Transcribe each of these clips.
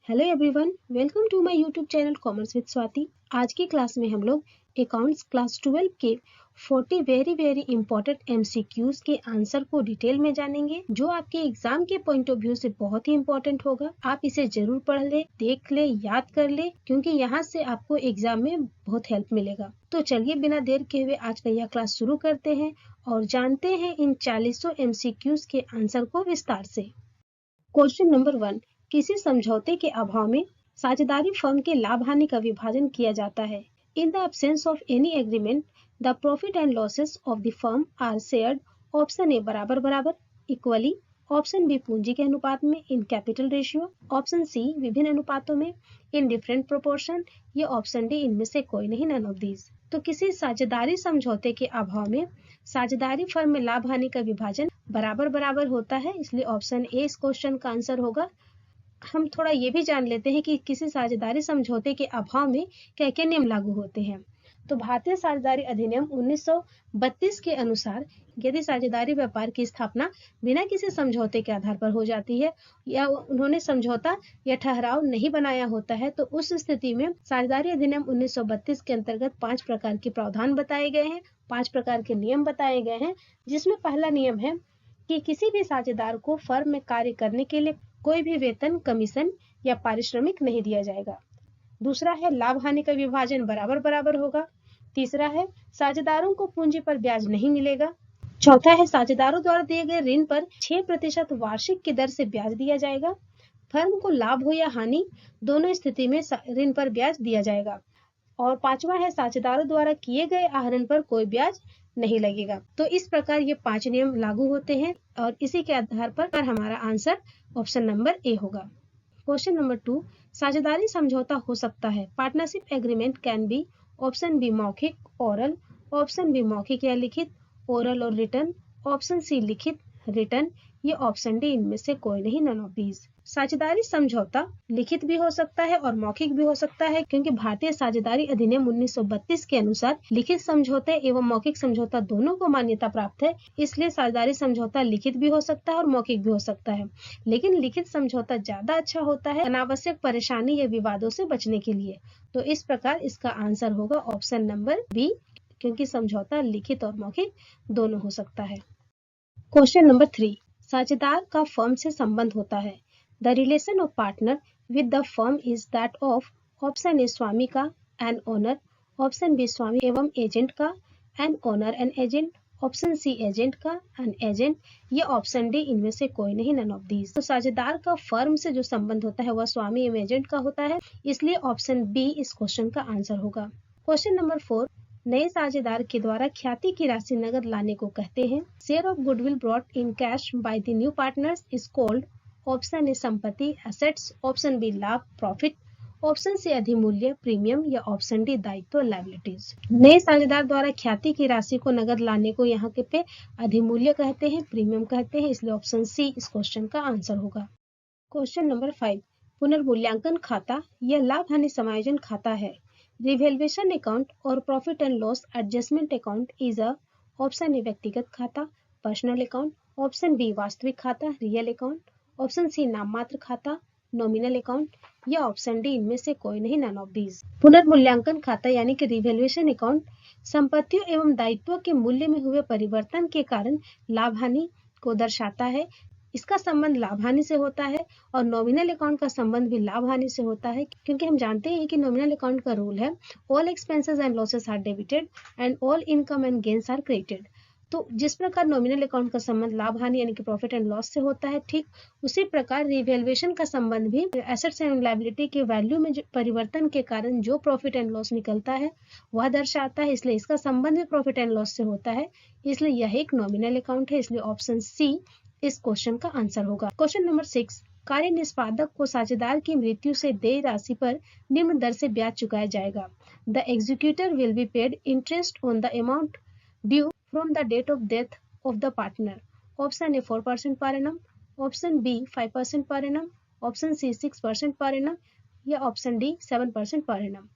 Hello everyone, welcome to my YouTube channel commerce with Swati. आज की class में हम लोग अकाउंट्स क्लास 12 के 40 वेरी इंपॉर्टेंट एमसीक्यूज के आंसर को डिटेल में जानेंगे, जो आपके एग्जाम के पॉइंट ऑफ व्यू से बहुत ही इंपॉर्टेंट होगा। आप इसे जरूर पढ़ ले, देख ले, याद कर ले, क्योंकि यहाँ से आपको एग्जाम में बहुत हेल्प मिलेगा। तो चलिए बिना देर के हुए आज का यह क्लास शुरू करते हैं और जानते हैं इन 40 एमसीक्यूज के आंसर को विस्तार से। क्वेश्चन नंबर 1, किसी समझौते के अभाव में साझेदारी फर्म के लाभ हानि का विभाजन किया जाता है। In the absence of any agreement the profit and losses of the firm are shared. Option A बराबर बराबर इक्वली, ऑप्शन बी पूंजी के अनुपात में in capital ratio, option C विभिन्न अनुपातों में इन डिफरेंट प्रोपोर्शन, या ऑप्शन डी इनमें से कोई नहीं, नन ऑफ दीज। तो किसी साझेदारी समझौते के अभाव में साझेदारी फर्म में लाभ हानि का विभाजन बराबर बराबर होता है, इसलिए ऑप्शन ए इस क्वेश्चन का आंसर होगा। हम थोड़ा ये भी जान लेते हैं कि किसी साझेदारी समझौते के अभाव में क्या क्या नियम लागू होते हैं। तो भारतीय साझेदारी अधिनियम 1932 के अनुसार यदि साझेदारी व्यापार की स्थापना बिना किसी समझौते के आधार पर हो जाती है या उन्होंने समझौता या ठहराव नहीं बनाया होता है, तो उस स्थिति में साझेदारी अधिनियम 1932 के अंतर्गत 5 प्रकार के प्रावधान बताए गए हैं, 5 प्रकार के नियम बताए गए हैं, जिसमें पहला नियम है कि किसी भी साझेदार को फर्म में कार्य करने के लिए कोई भी वेतन, कमीशन या पारिश्रमिक नहीं दिया जाएगा। दूसरा है लाभ हानि का विभाजन बराबर बराबर होगा। तीसरा है साझेदारों को पूंजी पर ब्याज नहीं मिलेगा। चौथा है साझेदारों द्वारा दिए गए ऋण पर 6% वार्षिक की दर से ब्याज दिया जाएगा। फर्म को लाभ हो या हानि, दोनों स्थिति में ऋण पर ब्याज दिया जाएगा। और पांचवा है साझेदारों द्वारा किए गए आहरण पर कोई ब्याज नहीं लगेगा। तो इस प्रकार ये 5 नियम लागू होते हैं और इसी के आधार पर हमारा आंसर ऑप्शन नंबर ए होगा। क्वेश्चन नंबर 2, साझेदारी समझौता हो सकता है। Partnership agreement can be, option B मौखिक, ओरल, ऑप्शन बी मौखिक या लिखित, ओरल और रिटर्न, ऑप्शन सी लिखित, रिटर्न, ये ऑप्शन डी इनमें से कोई नहीं, नन ऑफ दीज। साझेदारी समझौता लिखित भी हो सकता है और मौखिक भी हो सकता है, क्योंकि भारतीय साझेदारी अधिनियम 1932 के अनुसार लिखित समझौते एवं मौखिक समझौता दोनों को मान्यता प्राप्त है। इसलिए साझेदारी समझौता लिखित भी हो सकता है और मौखिक भी हो सकता है, लेकिन लिखित समझौता ज्यादा अच्छा होता है अनावश्यक परेशानी या विवादों से बचने के लिए। तो इस प्रकार इसका आंसर होगा ऑप्शन नंबर बी, क्योंकि समझौता लिखित और मौखिक दोनों हो सकता है। क्वेश्चन नंबर 3, साझेदार का फर्म से संबंध होता है। The relation of partner with the firm is that of, option A स्वामी का एंड ओनर, ऑप्शन बी स्वामी एवं एजेंट का and owner and agent, option C agent का एंड एजेंट, ये ऑप्शन डी इनमें से कोई नहीं, नन ऑफ दीज। तो साझेदार का फर्म से जो संबंध होता है वह स्वामी एवं एजेंट का होता है, इसलिए ऑप्शन बी इस क्वेश्चन का आंसर होगा। क्वेश्चन नंबर 4, नए साझेदार के द्वारा ख्याति की राशि नगद लाने को कहते हैं। Share of goodwill brought in cash by the new partners is called, option ए संपत्ति एसेट्स, ऑप्शन बी लाभ प्रॉफिट, ऑप्शन सी अधिमूल्य प्रीमियम, या ऑप्शन डी दायित्व लायबिलिटीज। नए साझेदार द्वारा ख्याति की राशि को नगद लाने को यहाँ के पे अधिमूल्य कहते हैं, प्रीमियम कहते हैं, इसलिए ऑप्शन सी इस क्वेश्चन का आंसर होगा। क्वेश्चन नंबर 5, पुनर्मूल्यांकन खाता यह लाभ हानि समायोजन खाता है। रिवैल्यूएशन अकाउंट और profit and loss adjustment account is a, option A व्यक्तिगत खाता, पर्सनल अकाउंट, ऑप्शन बी वास्तविक खाता, रियल अकाउंट, ऑप्शन सी नाममात्र खाता, नॉमिनल अकाउंट, या ऑप्शन डी इनमें से कोई नहीं, नन ऑफ दीज। पुनर्मूल्यांकन खाता यानी कि रिवैल्यूएशन अकाउंट संपत्तियों एवं दायित्वों के मूल्य में हुए परिवर्तन के कारण लाभ हानि को दर्शाता है। इसका संबंध लाभ हानि से होता है और नॉमिनल अकाउंट का संबंध भी लाभ हानि से होता है, क्योंकि हम जानते हैं कि नॉमिनल अकाउंट का रूल है all expenses and losses are debited and all income and gains are credited. तो जिस प्रकार नॉमिनल अकाउंट का संबंध लाभ हानि यानी कि प्रॉफिट एंड लॉस से होता है, ठीक उसी प्रकार रिवैल्यूएशन का संबंध भी एसेट्स एंड लायबिलिटी के वैल्यू में परिवर्तन के कारण जो प्रॉफिट एंड लॉस निकलता है वह दर्शाता है, इसलिए इसका संबंध भी प्रॉफिट एंड लॉस से होता है, इसलिए यह एक नॉमिनल अकाउंट है, इसलिए ऑप्शन सी इस क्वेश्चन का आंसर होगा। क्वेश्चन नंबर 6, कार्य निष्पादक को साझेदार की मृत्यु से देय राशि पर निम्न दर से ब्याज चुकाया जाएगा। The executor will be paid interest on the amount due from the date of death of the partner, option A 4% per annum, option B 5% per annum, option C 6% per annum, या ऑप्शन डी 7% पर एनम।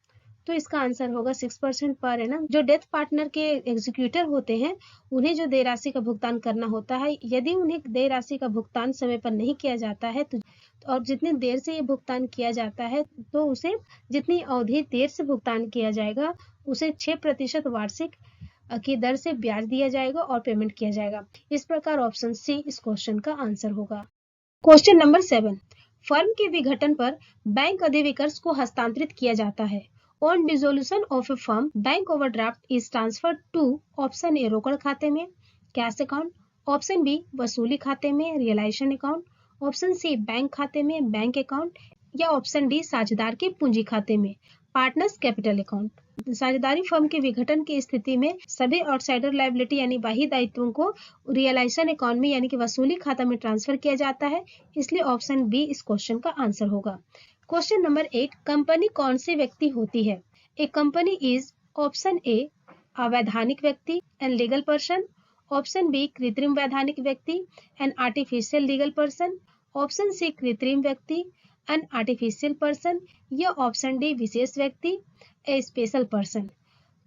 तो इसका answer होगा 6% per annum. जो death partner के executor होते हैं उन्हें जो देय राशि का भुगतान करना होता है, यदि उन्हें देय राशि का भुगतान समय पर नहीं किया जाता है तो और जितनी देर से ये भुगतान किया जाता है तो उसे जितनी अवधि देर से भुगतान किया जाएगा उसे 6% वार्षिक की दर से ब्याज दिया जाएगा और पेमेंट किया जाएगा। इस प्रकार ऑप्शन सी इस क्वेश्चन का आंसर होगा। क्वेश्चन नंबर 7, फर्म के विघटन पर बैंक अधिविकर्ष को हस्तांतरित किया जाता है। On dissolution of a firm, bank overdraft is transferred to option A रोकड़ खाते में, कैश अकाउंट, ऑप्शन बी वसूली खाते में, realisation account, option C bank खाते में, बैंक अकाउंट, या ऑप्शन डी साझेदार के पूंजी खाते में, पार्टनर्स कैपिटल अकाउंट। साझेदारी फर्म के विघटन की स्थिति में सभी आउटसाइडर लायबिलिटी यानी बाह्य दायित्वों को रियलाइजेशन अकाउंट में यानी कि वसूली खाता में ट्रांसफर किया जाता है, इसलिए ऑप्शन बी इस क्वेश्चन का आंसर होगा। क्वेश्चन नंबर 8, कंपनी कौन सी व्यक्ति होती है? A company is option A अवैधानिक व्यक्ति and legal person, option B कृत्रिम वैधानिक व्यक्ति and artificial legal person, option C कृत्रिम व्यक्ति एंड आर्टिफिशियल पर्सन, या ऑप्शन डी विशेष व्यक्ति ए स्पेशल पर्सन।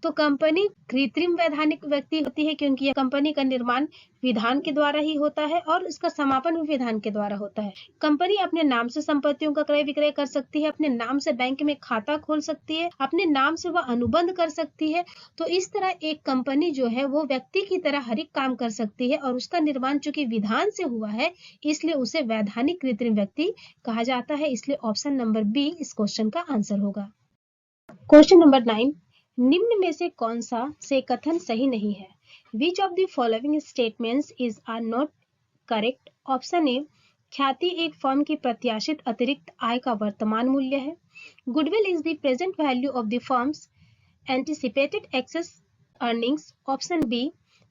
तो कंपनी कृत्रिम वैधानिक व्यक्ति होती है क्योंकि यह कंपनी का निर्माण विधान के द्वारा ही होता है और इसका समापन भी विधान के द्वारा होता है। कंपनी अपने नाम से संपत्तियों का क्रय विक्रय कर सकती है, अपने नाम से बैंक में खाता खोल सकती है, अपने नाम से वह अनुबंध कर सकती है। तो इस तरह एक कंपनी जो है वो व्यक्ति की तरह हर एक काम कर सकती है और उसका निर्माण चूंकि विधान से हुआ है इसलिए उसे वैधानिक कृत्रिम व्यक्ति कहा जाता है, इसलिए ऑप्शन नंबर बी इस क्वेश्चन का आंसर होगा। क्वेश्चन नंबर 9, निम्न में से कौन सा से कथन सही नहीं है? Which of the following statements is are not correct? Option A, ख्याति एक फर्म की प्रत्याशित अतिरिक्त आय का वर्तमान मूल्य है। Goodwill is the present value of the firm's anticipated excess earnings. Option B,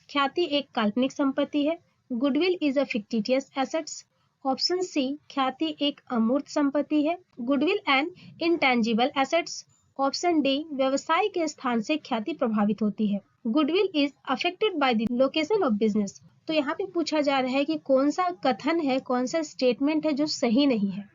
ख्याति एक काल्पनिक संपत्ति है। Goodwill is a fictitious assets. Option C, ख्याति एक अमूर्त संपत्ति है। Goodwill and intangible assets. Option D, व्यवसाय के स्थान से ख्याति प्रभावित होती है। Goodwill is affected by the location of business. तो यहाँ पे पूछा जा रहा है कि कौन सा कथन है, कौन सा स्टेटमेंट है जो सही नहीं है।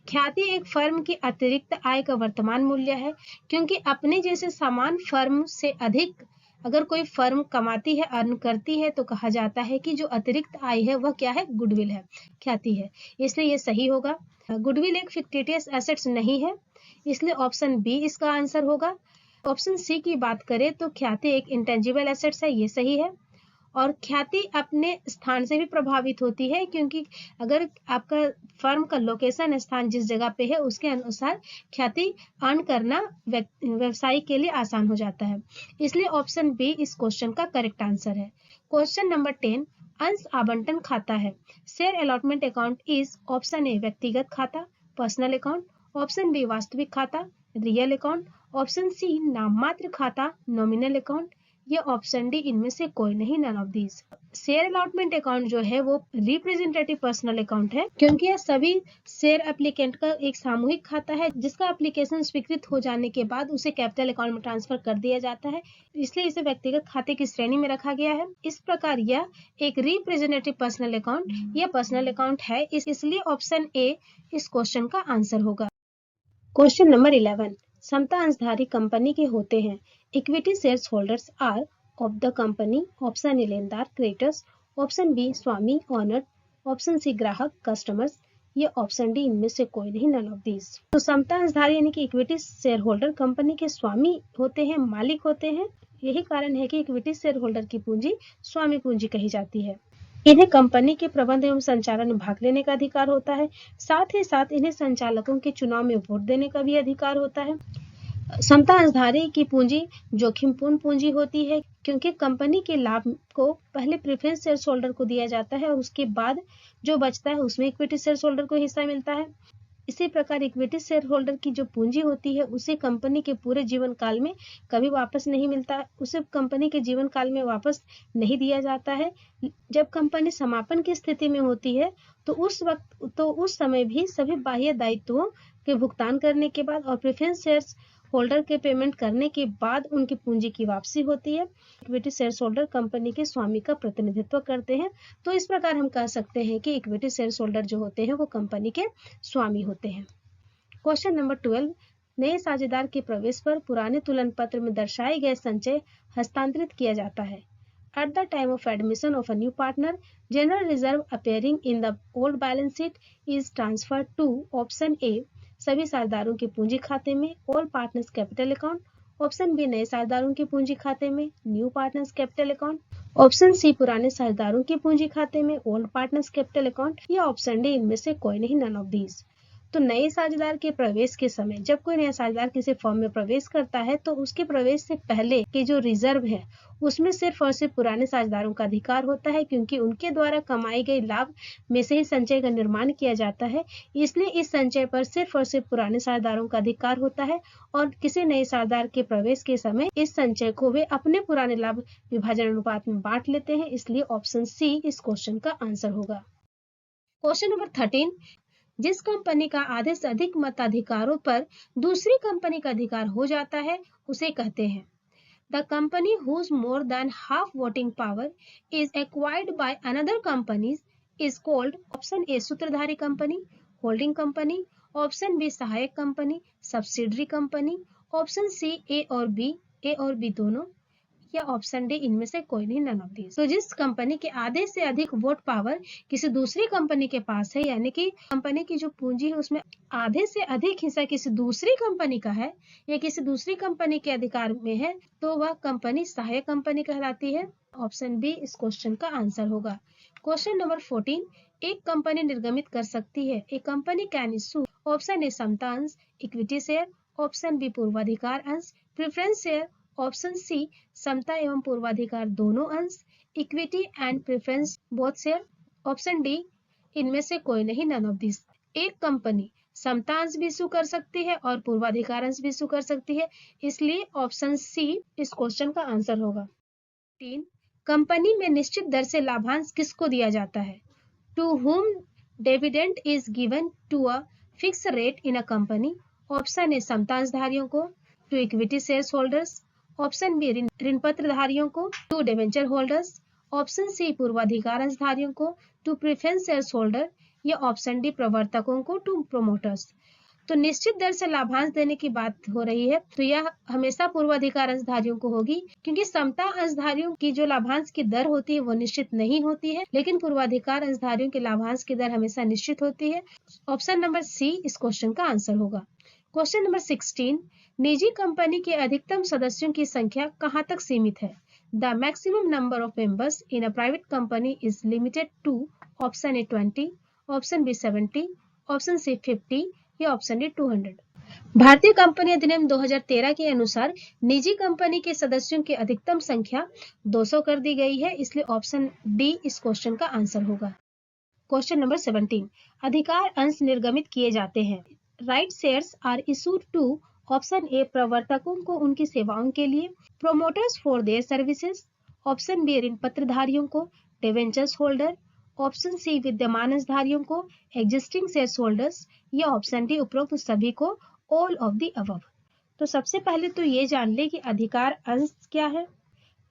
ख्याति एक फर्म की अतिरिक्त आय का वर्तमान मूल्य है क्योंकि अपने जैसे समान फर्म से अधिक अगर कोई फर्म कमाती है, अर्न करती है, तो कहा जाता है कि जो अतिरिक्त आय है वह क्या है? गुडविल है, ख्याति है, इसलिए ये सही होगा। गुडविल एक फिक्टिशियस एसेट्स नहीं है, इसलिए ऑप्शन बी इसका आंसर होगा। ऑप्शन सी की बात करें तो ख्याति एक इंटेंजिबल एसेट्स है, ये सही है। और ख्याति अपने स्थान से भी प्रभावित होती है क्योंकि अगर आपका फर्म का लोकेशन स्थान जिस जगह पे है उसके अनुसार ख्याति अर्न करना व्यवसाय के लिए आसान हो जाता है, इसलिए ऑप्शन बी इस क्वेश्चन का करेक्ट आंसर है। क्वेश्चन नंबर 10, अंश आवंटन खाता है। Share allotment account is option ए व्यक्तिगत खाता, पर्सनल अकाउंट, ऑप्शन बी वास्तविक खाता, रियल अकाउंट, ऑप्शन सी नाममात्र खाता, नॉमिनल अकाउंट, या ऑप्शन डी इनमें से कोई नहीं, none of these. Share allotment account जो है वो रिप्रेजेंटेटिव पर्सनल अकाउंट है क्योंकि यह सभी शेयर एप्लीकेंट का एक सामूहिक खाता है जिसका एप्लीकेशन स्वीकृत हो जाने के बाद उसे कैपिटल अकाउंट में ट्रांसफर कर दिया जाता है, इसलिए इसे व्यक्तिगत खाते की श्रेणी में रखा गया है। इस प्रकार यह एक रिप्रेजेंटेटिव पर्सनल अकाउंट या पर्सनल अकाउंट है, इसलिए ऑप्शन ए इस क्वेश्चन का आंसर होगा। क्वेश्चन नंबर 11, समता अंशधारी कंपनी के होते हैं। Equity shares holders are of the company. Option A लेनदार क्रेडिटर्स, ऑप्शन बी स्वामी ऑनर, ऑप्शन सी ग्राहक कस्टमर्स, ये ऑप्शन डी इनमें से कोई नहीं, नन ऑफ दीज। तो समता अंशधारी यानी कि इक्विटी शेयर होल्डर कंपनी के स्वामी होते हैं, मालिक होते हैं। यही कारण है कि इक्विटी शेयर होल्डर की पूंजी स्वामी पूंजी कही जाती है। इन्हें कंपनी के प्रबंध एवं संचालन में भाग लेने का अधिकार होता है, साथ ही साथ इन्हें संचालकों के चुनाव में वोट देने का भी अधिकार होता है। समता अंशधारी की पूंजी जोखिमपूर्ण पूंजी होती है क्योंकि कंपनी के लाभ को पहले प्रेफरेंस शेयर होल्डर को दिया जाता है और उसके बाद जो बचता है उसमें इक्विटी शेयर होल्डर को हिस्सा मिलता है। इसी प्रकार इक्विटी शेयर होल्डर की जो पूंजी होती है उसे कंपनी के पूरे जीवन काल में कभी वापस नहीं मिलता, उसे कंपनी के जीवन काल में वापस नहीं दिया जाता है। जब कंपनी समापन की स्थिति में होती है तो उस समय भी सभी बाह्य दायित्वों के भुगतान करने के बाद और प्रेफरेंस शेयर होल्डर के पेमेंट करने के बाद उनकी पूंजी की वापसी होती है। इक्विटी शेयर होल्डर कंपनी के स्वामी का प्रतिनिधित्व करते हैं, तो इस प्रकार हम कह सकते हैं कि इक्विटी शेयर होल्डर जो होते हैं वो कंपनी के स्वामी होते हैं। क्वेश्चन नंबर 12, नए साझेदार के प्रवेश पर पुराने तुलन पत्र में दर्शाए गए संचय हस्तांतरित किया जाता है। At the time of admission of a new partner, general reserve appearing in the old balance sheet is transferred to option A सभी साझेदारों के पूंजी खाते में all partners capital account, option B नए साझेदारों के पूंजी खाते में new partners capital account, option C पुराने साझेदारों के पूंजी खाते में ओल्ड पार्टनर्स कैपिटल अकाउंट, या ऑप्शन डी इनमें से कोई नहीं, नन ऑफ दीज। तो नए साझेदार के प्रवेश के समय जब कोई नया साझेदार किसी फर्म में प्रवेश करता है तो उसके प्रवेश से पहले के जो रिजर्व है उसमें सिर्फ और सिर्फ पुराने साझेदारों का अधिकार होता है, क्योंकि उनके द्वारा कमाई गई लाभ में से ही संचय का निर्माण किया जाता है। इसलिए इस संचय पर सिर्फ और सिर्फ पुराने साझेदारों का अधिकार होता है और किसी नए साझेदार के प्रवेश के समय इस संचय को वे अपने पुराने लाभ विभाजन अनुपात में बांट लेते हैं। इसलिए ऑप्शन सी इस क्वेश्चन का आंसर होगा। क्वेश्चन नंबर 13, जिस कंपनी का आधे से अधिक मताधिकारों पर दूसरी कंपनी का अधिकार हो जाता है उसे कहते हैं। The company whose more than half voting power is acquired by another company is called option A सूत्रधारी company, holding company, option B सहायक company, subsidiary company, option C A और बी दोनों, या ऑप्शन डी इनमें से कोई नहीं, none of these. तो जिस कंपनी के आधे से अधिक वोट पावर किसी दूसरी कंपनी के पास है, यानी कि कंपनी की जो पूंजी है उसमें आधे से अधिक हिस्सा किसी दूसरी कंपनी का है या किसी दूसरी कंपनी के अधिकार में है, तो वह कंपनी सहायक कंपनी कहलाती है। ऑप्शन बी इस क्वेश्चन का आंसर होगा। क्वेश्चन नंबर 14, एक कंपनी निर्गमित कर सकती है। एक company can issue option A समता अंश इक्विटी शेयर, ऑप्शन बी पूर्वाधिकार अंश प्रेफरेंस शेयर, ऑप्शन सी समता एवं पूर्वाधिकार दोनों अंश equity and preference both share, option D इनमें से कोई नहीं, नन ऑफ दिस। एक कंपनी समता अंश भी इशू कर सकती है और पूर्वाधिकार अंश भी इशू कर सकती है, इसलिए ऑप्शन सी इस क्वेश्चन का आंसर होगा। 3, कंपनी में निश्चित दर से लाभांश किसको दिया जाता है? To whom dividend is given to a fix rate in a company, option A समता अंशधारियों को, to equity share holders, option B ऋण पत्र धारियों को, to debenture holders, option C पूर्वाधिकार अंशधारियों को, टू प्रेफरेंस शेयर होल्डर, या ऑप्शन डी प्रवर्तकों को, टू प्रोमोटर्स। तो निश्चित दर से लाभांश देने की बात हो रही है तो यह हमेशा पूर्वाधिकार अंशधारियों को होगी, क्योंकि समता अंशधारियों की जो लाभांश की दर होती है वो निश्चित नहीं होती है, लेकिन पूर्वाधिकार अंशधारियों की लाभांश की दर हमेशा निश्चित होती है। ऑप्शन नंबर सी इस क्वेश्चन का आंसर होगा। क्वेश्चन नंबर 16, निजी कंपनी के अधिकतम सदस्यों की संख्या कहां तक सीमित है? The maximum number of members in a private company is limited to option A 20, option B 70, option C 50, या ऑप्शन डी 200। भारतीय कंपनी अधिनियम 2013 के अनुसार निजी कंपनी के सदस्यों की अधिकतम संख्या 200 कर दी गई है, इसलिए ऑप्शन डी इस क्वेश्चन का आंसर होगा। क्वेश्चन नंबर 17, अधिकार अंश निर्गमित किए जाते हैं। Right shares are issued to option A प्रवर्तकों को उनकी सेवाओं के लिए, promoters for their services, option B ऋण पत्रधारियों को, डिवेंचर्स होल्डर, ऑप्शन सी विद्यमान अंशधारियों को, एग्जिस्टिंग शेयर होल्डर्स, या ऑप्शन डी उपरोक्त सभी को, ऑल ऑफ द अबव। तो सबसे पहले तो ये जान ले कि अधिकार अंश क्या है।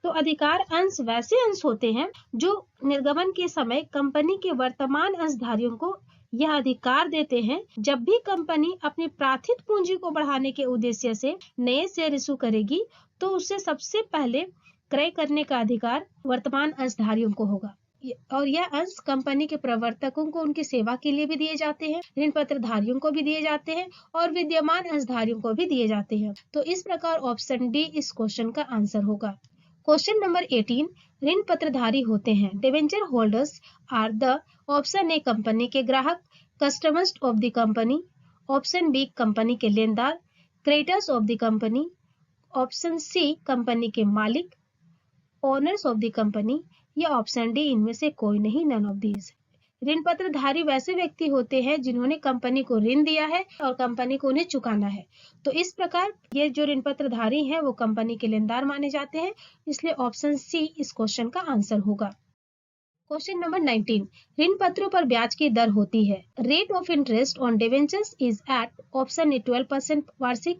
तो अधिकार अंश वैसे अंश होते हैं जो निर्गमन के समय कंपनी के वर्तमान अंशधारियों को यह अधिकार देते हैं जब भी कंपनी अपनी प्राथित पूंजी को बढ़ाने के उद्देश्य से नए शेयर इशू करेगी तो उससे सबसे पहले क्रय करने का अधिकार वर्तमान अंशधारियों को होगा, और यह अंश कंपनी के प्रवर्तकों को उनकी सेवा के लिए भी दिए जाते हैं, ऋण पत्रधारियों को भी दिए जाते हैं और विद्यमान अंशधारियों को भी दिए जाते हैं। तो इस प्रकार ऑप्शन डी इस क्वेश्चन का आंसर होगा। क्वेश्चन नंबर 18, ऋण पत्रधारी होते हैं। Debenture holders are the option A company के ग्राहक, customers of the company, option B company के लेनदार, creditors of the company, option C company के मालिक, ओनर्स ऑफ द कंपनी, या ऑप्शन डी इनमें से कोई नहीं, नन ऑफ दीज। ऋण पत्रधारी वैसे व्यक्ति होते हैं जिन्होंने कंपनी को ऋण दिया है और कंपनी को उन्हें चुकाना है। तो इस प्रकार ये जो ऋण पत्रधारी हैं वो कंपनी के लेनदार माने जाते हैं, इसलिए ऑप्शन सी इस क्वेश्चन का आंसर होगा। क्वेश्चन नंबर 19, ऋण पत्रों पर ब्याज की दर होती है। Rate of interest on debentures is at option A 12% वार्षिक,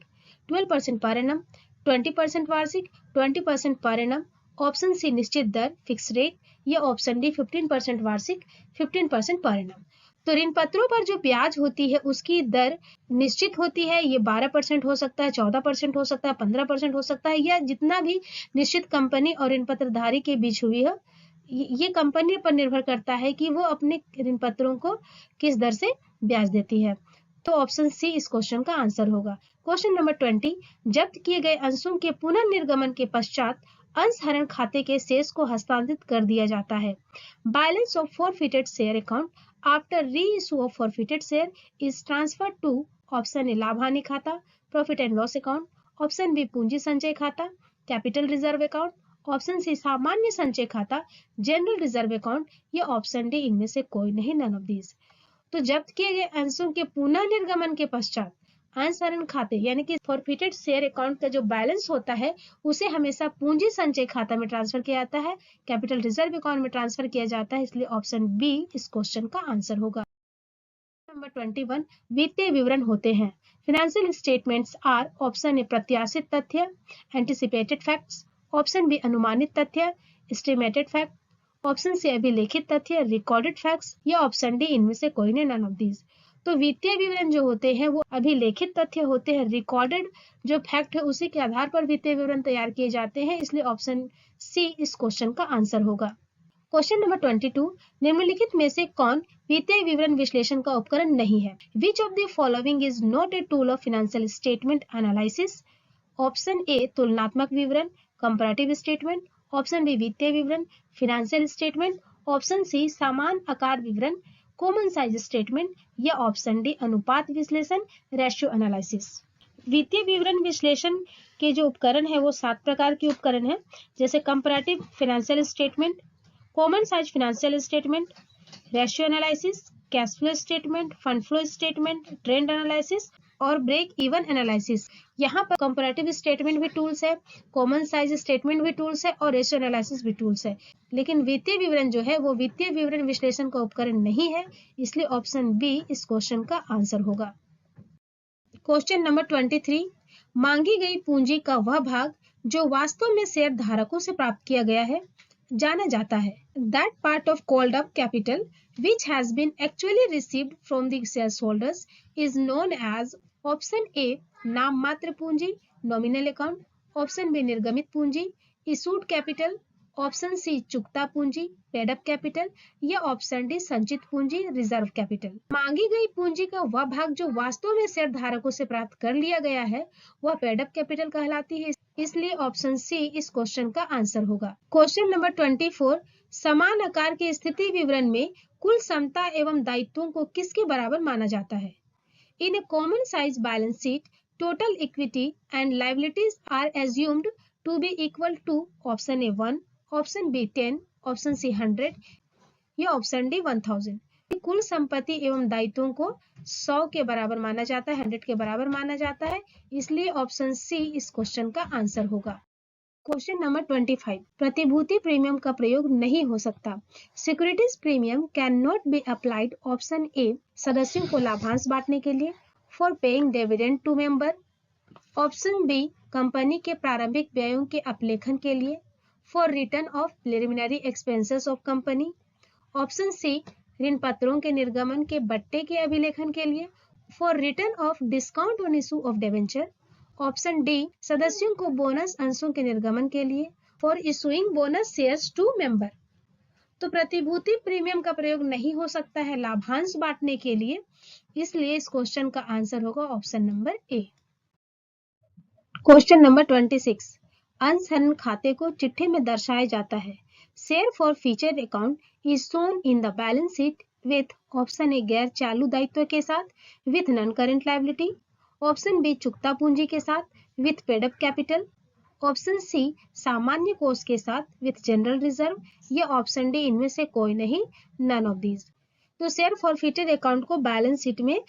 12% पर एनम, 20% वार्षिक, 20% पर एनम, ऑप्शन सी निश्चित दर फिक्स रेट, या ऑप्शन डी 15% वार्षिक, 15% पर एनम। तो ऋण पत्रों पर जो ब्याज होती है उसकी दर निश्चित होती है। ये 12% हो सकता है, 14% हो सकता है, 15% हो सकता है, या जितना भी निश्चित कंपनी और ऋण पत्रधारी के बीच हुई है। ये कंपनी पर निर्भर करता है कि वो अपने ऋण पत्रों को किस दर से ब्याज देती है। तो ऑप्शन सी इस क्वेश्चन का आंसर होगा। क्वेश्चन नंबर 20, जब्त किए गए अंशों के पुनर्निर्गमन के पश्चात अंशहरण खाते के शेष को हस्तांतरित कर दिया जाता है। Balance of forfeited share account after reissue of forfeited share is transferred to option A लाभ हानि खाता, profit and loss account, option B पूंजी संचय खाता, capital reserve account, option C सामान्य संचय खाता, जनरल रिजर्व अकाउंट, या ऑप्शन डी इनमें से कोई नहीं, नन ऑफ दीज। तो जब्त किए गए अंशों के पुनः निर्गमन के पश्चात अंशहरण खाते यानी कि फॉरफिटेड शेयर अकाउंट का जो बैलेंस होता है उसे हमेशा पूंजी संचय खाता में ट्रांसफर किया जाता है, कैपिटल रिजर्व अकाउंट में ट्रांसफर किया जाता है, इसलिए ऑप्शन बी इस क्वेश्चन का आंसर होगा। नंबर 21, वित्तीय विवरण होते हैं। Financial statements are option A प्रत्याशित तथ्य, एंटिसिपेटेड फैक्ट्स, ऑप्शन बी अनुमानित तथ्य, एस्टिमेटेड फैक्ट, ऑप्शन सी अभिलेखित तथ्य, रिकॉर्डेड फैक्ट्स, या ऑप्शन डी इनमें से कोई नहीं, नन ऑफ दीज। तो वित्तीय विवरण जो होते हैं वो अभिलेखित तथ्य होते हैं, रिकॉर्डेड जो फैक्ट है उसी के आधार पर वित्तीय विवरण तैयार किए जाते हैं, इसलिए ऑप्शन सी इस क्वेश्चन का आंसर होगा। क्वेश्चन नंबर 22, निम्नलिखित में से कौन वित्तीय विवरण विश्लेषण का उपकरण नहीं है? Which of the following is not a tool of financial statement analysis? Option A तुलनात्मक विवरण, कंपैरेटिव स्टेटमेंट, ऑप्शन बी वित्तीय विवरण, फाइनेंशियल स्टेटमेंट, ऑप्शन सी समान आकार विवरण, कॉमन साइज स्टेटमेंट, या ऑप्शन डी अनुपात विश्लेषण, रेशियो एनालिसिस। वित्तीय विवरण विश्लेषण के जो उपकरण है वो 7 प्रकार के उपकरण है, जैसे comparative financial statement, common size financial statement, ratio analysis, cash flow statement, fund flow statement, trend analysis और ब्रेक इवन एनालिसिस। यहाँ पर कंपैरेटिव स्टेटमेंट भी टूल्स है, कॉमन साइज स्टेटमेंट भी टूल्स है और रेशियो एनालिसिस भी टूल्स है, लेकिन वित्तीय विवरण जो है वो वित्तीय विवरण विश्लेषण का उपकरण नहीं है, इसलिए ऑप्शन बी इस क्वेश्चन का आंसर होगा। क्वेश्चन नंबर 23, मांगी गई पूंजी का वह भाग जो वास्तव में शेयर धारकों से प्राप्त किया गया है जाना जाता है। That part of called up capital which has been actually received from the shareholders is known as option A नाम मात्र पूंजी nominal account, option B निर्गमित पूंजी issued capital, ऑप्शन सी चुकता पूंजी पेड अप कैपिटल, या ऑप्शन डी संचित पूंजी रिजर्व कैपिटल। मांगी गई पूंजी का वह भाग जो वास्तव में शेयर धारकों से प्राप्त कर लिया गया है वह पेड अप कैपिटल कहलाती है, इसलिए ऑप्शन सी इस क्वेश्चन का आंसर होगा। क्वेश्चन नंबर 24, समान आकार के स्थिति विवरण में कुल क्षमता एवं दायित्वों को किसके बराबर माना जाता है? In a common size balance sheet total equity and liabilities are assumed to be equal to option A 1, option B 10, option C 100, या ऑप्शन डी 1000। कुल संपत्ति एवं दायित्वों को 100 के बराबर माना जाता है, 100 के बराबर माना जाता है, इसलिए ऑप्शन सी इस क्वेश्चन का आंसर होगा। क्वेश्चन नंबर 25, प्रतिभूति प्रीमियम का प्रयोग नहीं हो सकता। Securities premium can not be applied, option A सदस्यों को लाभांश बांटने के लिए, for paying dividend to member, option B company के प्रारंभिक व्ययों के अपलेखन के लिए, for return of preliminary expenses of company, option C ऋण पत्रों के निर्गमन के बट्टे के अभिलेखन के लिए, for return of discount on issue of debenture, option D सदस्यों को बोनस अंशों के निर्गमन के लिए, for issuing bonus shares to member. तो प्रतिभूति प्रीमियम का प्रयोग नहीं हो सकता है लाभांश बांटने के लिए, इसलिए इस क्वेश्चन का आंसर होगा option number A. Question number 26, अंशहरण खाते को चिट्ठी में दर्शाया जाता है। Share forfeited account is shown in the balance sheet with option A गैर चालू दायित्व के साथ with non current liability, option B चुकता पूंजी के साथ with paid up capital, option C सामान्य कोष के साथ विथ जनरल रिजर्व, या ऑप्शन डी इनमें से कोई नहीं, नन ऑफ दीज। तो शेयर फॉरफिटेड अकाउंट को बैलेंस शीट में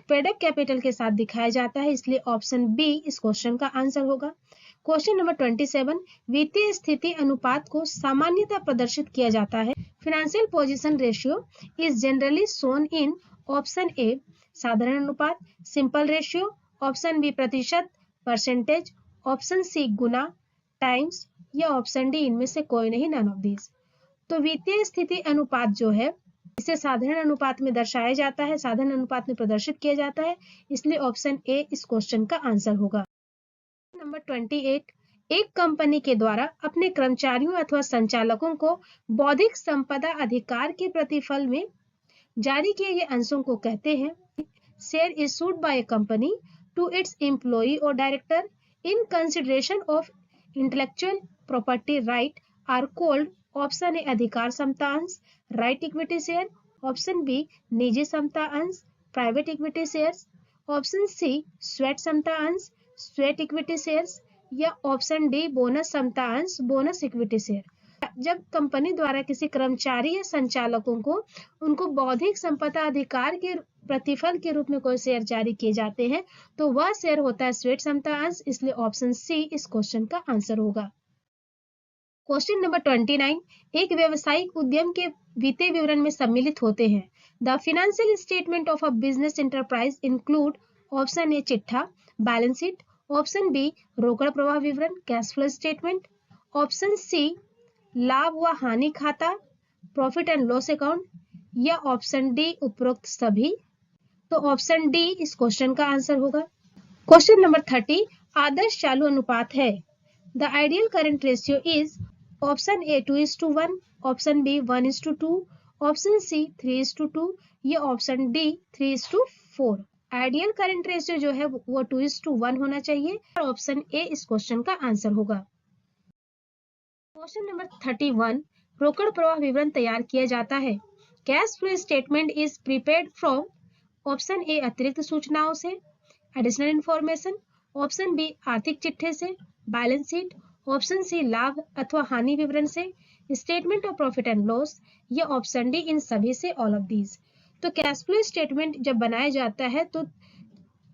पेड अप कैपिटल के साथ दिखाया जाता है, इसलिए ऑप्शन बी इस क्वेश्चन का आंसर होगा। क्वेश्चन नंबर 27, वित्तीय स्थिति अनुपात को सामान्यतः प्रदर्शित किया जाता है। Financial position ratio is generally shown in option A साधारण अनुपात सिंपल रेशियो, ऑप्शन बी प्रतिशत परसेंटेज, ऑप्शन सी गुना टाइम्स, या ऑप्शन डी इनमें से कोई नहीं, नन ऑफ दीज। तो वित्तीय स्थिति अनुपात जो है इसे साधारण अनुपात में दर्शाया जाता है, साधारण अनुपात में प्रदर्शित किया जाता है, इसलिए ऑप्शन ए इस क्वेश्चन का आंसर होगा। नंबर 28, एक कंपनी के द्वारा अपने कर्मचारियों अथवा संचालकों को बौद्धिक संपदा अधिकार के प्रतिफल में जारी किए गए अंशों को कहते हैं। Share issued by a company to its employee और director in consideration of intellectual property right are called option A अधिकार समता अंश, right equity share, option B निजी समता अंश, private equity shares, option C sweat समता अंश, स्वेट इक्विटी शेयर्स, या ऑप्शन डी बोनस समता अंश, बोनस इक्विटी शेयर। जब कंपनी द्वारा किसी कर्मचारी या संचालकों को उनको बौद्धिक संपदा अधिकार के प्रतिफल के रूप में कोई शेयर जारी किए जाते हैं तो वह शेयर होता है स्वेट समता अंश, इसलिए ऑप्शन सी इस क्वेश्चन का आंसर होगा। क्वेश्चन नंबर 29, एक व्यावसायिक उद्यम के वित्तीय विवरण में सम्मिलित होते हैं। The financial statement of a business enterprise include option A चिट्ठा, बैलेंस शीट, ऑप्शन बी रोकड़ प्रवाह विवरण, cash flow statement, option C लाभ व हानि खाता, प्रॉफिट एंड लॉस अकाउंट, या ऑप्शन डी उपरोक्त सभी। तो ऑप्शन डी इस क्वेश्चन का आंसर होगा। क्वेश्चन नंबर 30, आदर्श चालू अनुपात है। The ideal current ratio is option A 2:1, option B 1:2, option C 3:2, या option D 3:4। Ideal current ratio जो है वो 2:1 होना चाहिए और ऑप्शन ए इस क्वेश्चन का आंसर होगा। क्वेश्चन नंबर 31, रोकड़ प्रवाह विवरण तैयार किया जाता है। Cash flow statement is prepared from option A अतिरिक्त सूचनाओं से, एडिशनल इंफॉर्मेशन, ऑप्शन बी आर्थिक चिट्ठे से, बैलेंस शीट, ऑप्शन सी लाभ अथवा हानि विवरण से, statement of profit and loss, या ऑप्शन डी इन सभी से, ऑल ऑफ दीज। तो कैश फ्लो स्टेटमेंट जब बनाया जाता है तो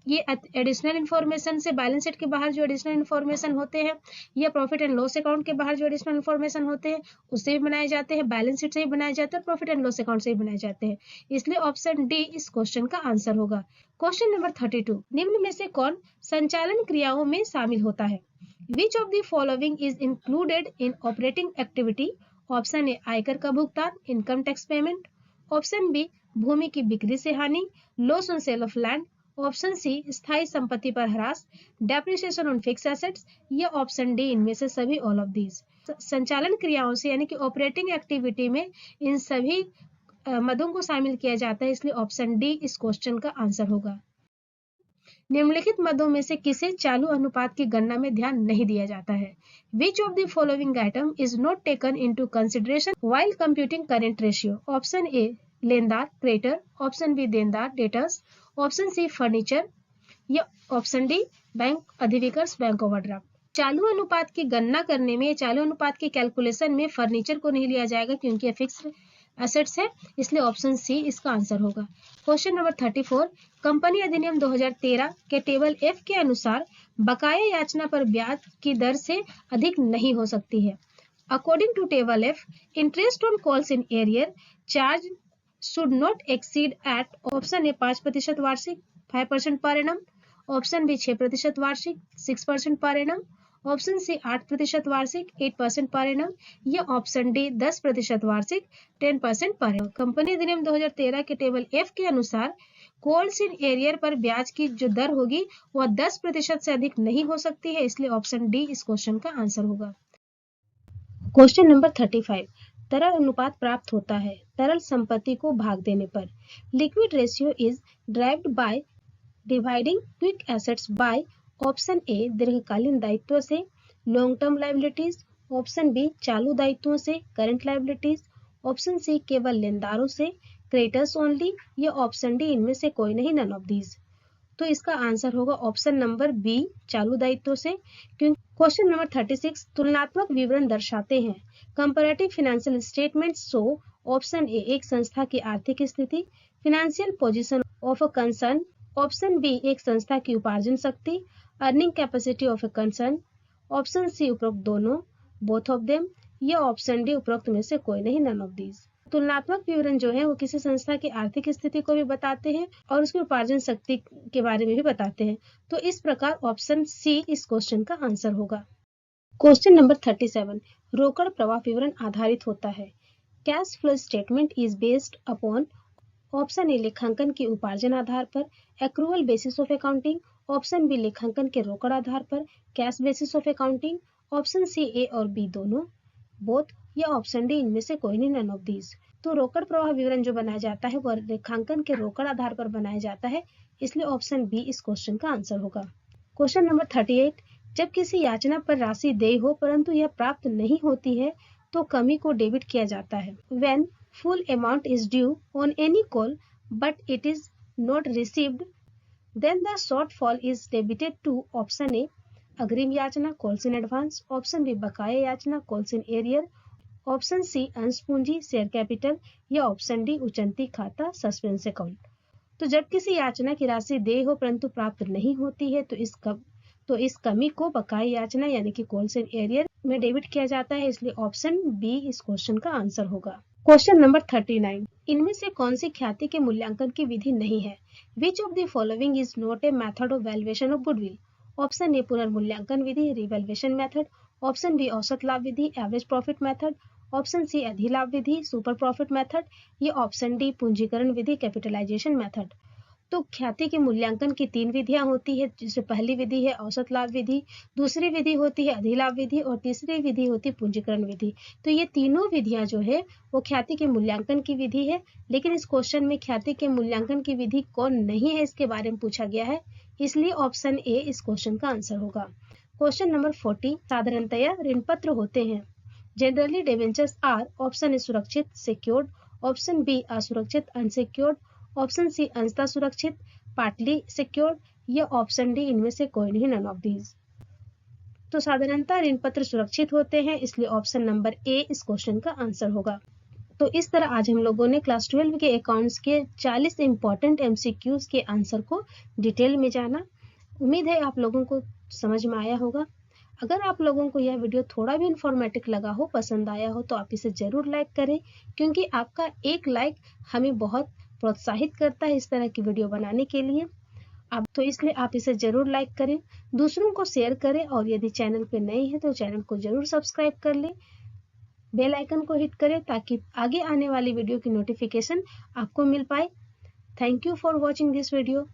ये एडिशनल इन्फॉर्मेशन से, बैलेंस शीट के बाहर जो एडिशनल इन्फॉर्मेशन होते हैं या प्रॉफिट एंड लॉस अकाउंट के बाहर जो एडिशनल इन्फॉर्मेशन होते हैं उससे भी बनाए जाते हैं, बैलेंस शीट से भी बनाए जाते हैं, प्रॉफिट एंड लॉस अकाउंट से भी बनाए जाते हैं, इसलिए ऑप्शन डी इस क्वेश्चन का आंसर होगा। क्वेश्चन नंबर 32, निम्न में से कौन संचालन क्रियाओं में शामिल होता है? Which of the following is included in operating activity? Option A आयकर का भुगतान, income tax payment, option B भूमि की बिक्री से हानि, loss on sale of land, option C स्थायी संपत्ति पर ह्रास, डेप्रिसिएशन ऑन फिक्स एसेट्स, या ऑप्शन डी इनमें से सभी, ऑल ऑफ दीज। संचालन क्रियाओं से यानी कि ऑपरेटिंग एक्टिविटी में इन सभी मदों को शामिल किया जाता है, इसलिए ऑप्शन डी इस क्वेश्चन का आंसर होगा। निम्नलिखित मदों में से किसे चालू अनुपात की गणना में ध्यान नहीं दिया जाता है? Which of the following item is not taken into consideration while computing current ratio? Option A लेनदार क्रेडिटर, ऑप्शन बी देनदार डेटर्स, ऑप्शन सी फर्नीचर, या ऑप्शन डी बैंक अधिविकर्ष बैंक ओवरड्राफ्ट। चालू अनुपात की गणना करने में, चालू अनुपात की कैलकुलेशन में फर्नीचर को नहीं लिया जाएगा क्योंकि फिक्स्ड एसेट्स है, इसलिए ऑप्शन सी इसका आंसर होगा। क्वेश्चन नंबर 34, कंपनी अधिनियम 2013 के टेबल एफ के अनुसार बकाया याचना पर ब्याज की दर से अधिक नहीं हो सकती है। According to table F, interest on calls in arrear charge should not exceed at option A 5% वार्षिक 5% पर एनम, ऑप्शन बी 6% वार्षिक 6% पर एनम, ऑप्शन सी 8% वार्षिक 8% पर एनम, या ऑप्शन डी 10% वार्षिक 10% पर एनम। कंपनी अधिनियम 2013 के table F के अनुसार calls in arrear पर ब्याज की जो दर होगी वह 10% से अधिक नहीं हो सकती है, इसलिए ऑप्शन डी इस क्वेश्चन का आंसर होगा। क्वेश्चन नंबर 35, तरल अनुपात प्राप्त होता है तरल संपत्ति को भाग देने पर। Liquid ratio is derived by dividing quick assets by option A दीर्घकालीन दायित्वों से, long term liabilities, option B चालू दायित्वों से, करंट लायबिलिटीज, ऑप्शन सी केवल लेनदारों से, क्रेडिटर्स ओनली, या ऑप्शन डी इनमें से कोई नहीं, नन ऑफ दीज। तो इसका आंसर होगा ऑप्शन नंबर बी चालू दायित्वों से। क्वेश्चन नंबर 36, तुलनात्मक विवरण दर्शाते हैं। Comparative financial statements show option A एक संस्था की आर्थिक स्थिति, financial position of a concern, option B एक संस्था की उपार्जन शक्ति, earning capacity of a concern, option C उपरोक्त दोनों, बोथ ऑफ देम, या ऑप्शन डी उपरोक्त में से कोई नहीं, नन ऑफ दीज। तुलनात्मक विवरण जो है वो किसी संस्था की आर्थिक स्थिति को भी बताते हैं और उसकी उपार्जन शक्ति के बारे में भी बताते हैं, तो इस प्रकार ऑप्शन सी इस क्वेश्चन का आंसर होगा। क्वेश्चन नंबर 37, रोकड़ प्रवाह विवरण आधारित होता है। Cash flow statement is based upon option A लेखांकन के उपार्जन आधार पर, accrual basis of accounting, option B लेखांकन के रोकड़ आधार पर, cash basis of accounting, option C A और बी दोनों, बोथ, या ऑप्शन डी इनमें से कोई नहीं, नन ऑफ दीज। तो रोकड़ प्रवाह विवरण जो बनाया जाता है वह लेखांकन के रोकड़ आधार पर बनाया जाता है, इसलिए ऑप्शन बी इस क्वेश्चन का आंसर होगा। क्वेश्चन नंबर 38, जब किसी याचना पर राशि देय हो परंतु यह प्राप्त नहीं होती है तो कमी को डेबिट किया जाता है। When full amount is due on any call but it is not received, then the shortfall is debited to option A अग्रिम याचना calls in advance, option B बकाया याचना calls in arrear, option C अंश पूंजी share capital, या option D उचंती खाता suspense account. तो जब किसी याचना की राशि देय हो परंतु प्राप्त नहीं होती है तो इस कमी को बकाया याचना यानी कि कॉल्स इन एरियर में डेबिट किया जाता है, इसलिए ऑप्शन बी इस क्वेश्चन का आंसर होगा। क्वेश्चन नंबर 39, इनमें से कौन सी ख्याति के मूल्यांकन की विधि नहीं है? Which of the following is not a method of valuation of goodwill? Option A पुनर्मूल्यांकन विधि रिवैल्यूएशन मेथड, ऑप्शन बी औसत लाभ विधि average profit method, option C अधिलाभ विधि सुपर प्रॉफिट मेथड, या ऑप्शन डी पूंजीकरण विधि कैपिटलाइजेशन मेथड। तो ख्याति के मूल्यांकन की 3 विधियां होती है, जिसमें पहली विधि है औसत लाभ विधि, दूसरी विधि होती है अधिलाभ विधि और तीसरी विधि होती है पूंजीकरण विधि। तो ये तीनों विधियां जो है वो ख्याति के मूल्यांकन की विधि है, लेकिन इस क्वेश्चन में ख्याति के मूल्यांकन की विधि कौन नहीं है इसके बारे में पूछा गया है, इसलिए ऑप्शन ए इस क्वेश्चन का आंसर होगा। क्वेश्चन नंबर 40, साधारणतया ऋण पत्र होते हैं। Generally debentures are, option A सुरक्षित सिक्योर्ड, ऑप्शन बी असुरक्षित अनसिक्योर्ड, ऑप्शन सी अंशतः सुरक्षित पार्टली सिक्योर्ड, या ऑप्शन डी इनमें से कोई नहीं, नन ऑफ दीज। तो साधारणतः ऋण पत्र सुरक्षित होते हैं, इसलिए ऑप्शन नंबर ए इस क्वेश्चन का आंसर होगा। तो इस तरह आज हम लोगों ने क्लास 12 के अकाउंट्स के 40 इंपॉर्टेंट एमसीक्यूज के आंसर को डिटेल में जाना। उम्मीद है आप लोगों को समझ में आया होगा। अगर आप लोगों को यह वीडियो थोड़ा भी इंफॉर्मेटिव लगा हो, पसंद आया हो, तो आप इसे जरूर लाइक करें, क्योंकि आपका एक लाइक हमें बहुत प्रोत्साहित करता है इस तरह की वीडियो बनाने के लिए। तो इसलिए आप इसे जरूर लाइक करें, दूसरों को शेयर करें, और यदि चैनल पे नए हैं तो चैनल को जरूर सब्सक्राइब कर लें, बेल आइकन को हिट करें ताकि आगे आने वाली वीडियो की नोटिफिकेशन आपको मिल पाए। Thank you for watching this video.